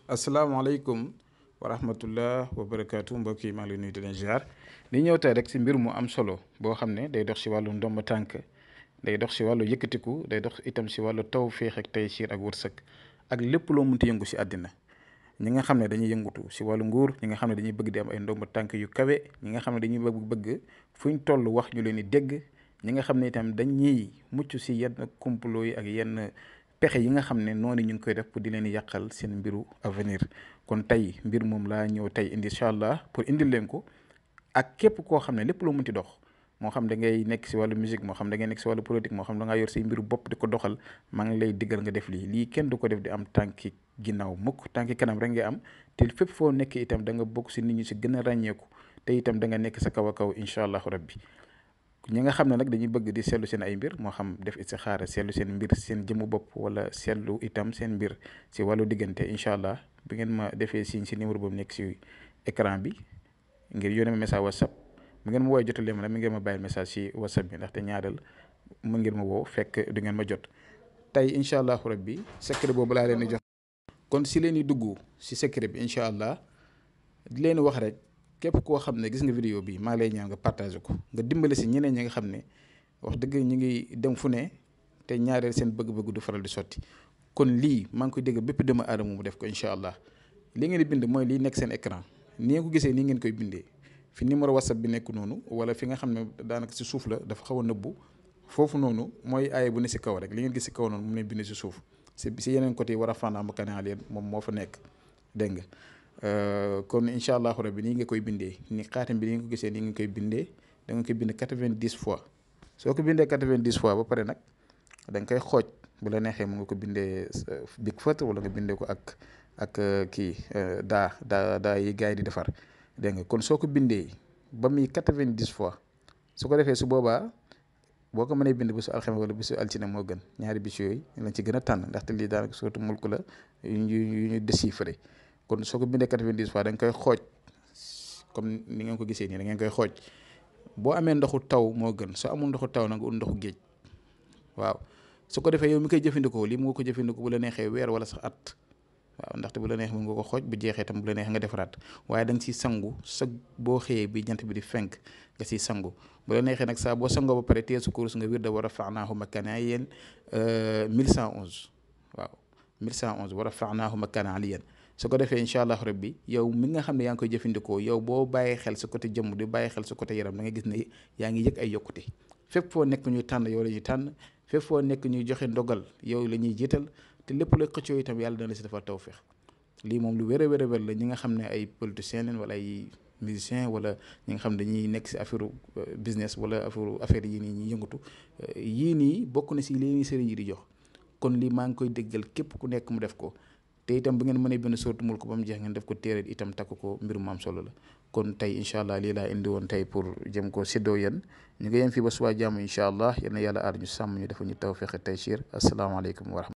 asalaamaaleykum wa rahmatullah wa barakaatu mbokk yi maa ngi lay nuyu di leen ziar li ñëw tey rek si mbir mu am solo boo xam ne day dox si wàllu ndomba tànk day dox si wàllu yëkkatiku day dox itam si wàllu tawféex ak taysiir ak wërsëg ak lépp loo munti yëngu si àddina ñi nga xam ne dañuy yëngutu si wàllu nguur ñi nga xam ne dañuy bëgg di am ay ndomba tànk yu kawe ñi nga xam ne dañuy bëgg fuñ toll wax ñu leen di dégg ñi nga xam ne itam dañuy mucc si yenn complot yi ak yenn pexe yi nga xam ne noonu ñu ngi koy def pour di leen yàqal seen mbiru avenir kon tey mbir moom laa ñëw tey indi incha allah pour indil leen ko ak képp koo xam ne lépp loo mënti dox moo xam da ngay nekk si wàllu musique moo xam da ngay nekk si wàllu politique moo xam da ngaa yor say mbiru bopp di ko doxal maa ngi lay diggal nga def lii kenn du ko def di am tànki ginnaaw mukk tànki kanam rek ngay am te fépp foo nekk itam da nga bokk si nit ñi si gën a ràññeeku te itam da nga nekk sa kaw a kaw incha allahu rabbi ñi nga xam ne nag dañuy bëgg di seetlu seen ay mbir moo xam def istixaara seetlu seen mbir seen jëmu bopp wala seetlu itam seen mbir si wàllu diggante incha allah bu ngeen ma defee signe si numéro boobu nekk si écran bi ngir yónnee ma message whatsapp mu ngeen ma woowee jotalee ma nag mi ngeen ma bàyyi message si whatsapp bi ndaxte ñaareel mu ngeen ma woo fekk du ngeen ma jot tey incha allahu rabbi secret boobu laa leen di jox. kon si leen di dugg si secret bi incha allah di leen wax rek. képp koo xam ne gis nga vidéo bi maa lay ñaan nga partagé ko nga dimbale si ñeneen ñi nga xam ne wax dëgg ñu ngi dem fu ne te ñaareel seen bëgg-bëgg du faral di sotti kon lii maa ngi koy dégg bépp doomu aadama mu def ko incha allah li ngeen di bind mooy lii nekk seen écran ni ngeen ko gisee nii ngeen koy bindee fi numéro whatsapp bi nekk noonu wala fi nga xam ne daanaka si suuf la dafa xaw a nëbbu foofu noonu mooy aaye bu ne si kaw rek li ngeen gis si kaw noonu mu ne bind si suuf si yeneen côté yi war a fànnaam kanaan leen moom moo fa nekk dégg nga. kon incha allahu rabbi nii nga koy bindee ni xaatim bi ni nga ko gisee nii nga koy bindee da nga koy bind 90 fois soo ko bindee 90 fois ba pare nag da nga koy xooj bu la neexee mu nga ko bindee big feutre wala nga bindee ko ak kii daa yi gars yi di defar dégg nga kon soo ko bindee ba muy 90 fois su ko defee su boobaa boo ko mënee bind bisu alxames wala bisu altine moo gën ñaari bis yooyu lañ ci gën a tànn ndaxte lii daanaka surtout mulk la yu ñu déchiffré kon soo ko bindee 90 fois da nga koy xooj comme ni ngeen ko gisee nii da ngeen koy xooj boo amee ndoxu taw moo gën soo amul ndoxu taw nag nga ut ndoxu géej waaw su ko defee yow mi koy jëfandikoo lii mu nga ko jëfandikoo bu la neexee weer wala sax at waaw ndaxte bu la neexee mën nga ko xooj bu jeexee tam bu la neexee nga defaraat waaye da nga siy sangu sa boo xëyee bi jant bi di fenk nga siy sangu bu la neexee nag saa boo sangoo ba pare teel sa kurus nga wir da war a faanaahu makkaan aliyyan 1111 waaw 1111 war a faanaahu makkaan aliyyan su ko defee incha allah rabbi yow mi nga xam ne yaa ngi koy jëfandikoo yow boo bàyyi xel sa côté jëmm di bàyyi xel sa côté yaram da nga gis ne yaa ngi yëg ay yokkute fépp foo nekk ñuy tànn yow la ñuy tànn fépp foo nekk ñuy joxe ndogal yow la ñuy jiital te lépp la xëccoo itam yàlla dana la si defal tawfeex lii moom lu wér a wér la ñi nga xam ne ay politiciens leen wala ay musiciens wala ñi nga xam ne dañuy nekk si affaire business wala affaire yii nii ñuy yëngatu yii nii bokk na si lii nii sëriñ yi di jox kon lii maa ngi koy déggal képp ku nekk mu def ko. te itam bu ngeen mënee benn sóotu mul ko ba mu jeex ngeen def ko téere itam takk ko mbirum maam solo la kon tey incha allah lii laa indi woon tey pour jëm ko séddoo yéen ñu ngi yem fii ba suba jàmm incha allah yal na yàlla aar ñu sàmm ñu dafa ñu tawfeex taysiir asalaamaaleykum wa rahmatulah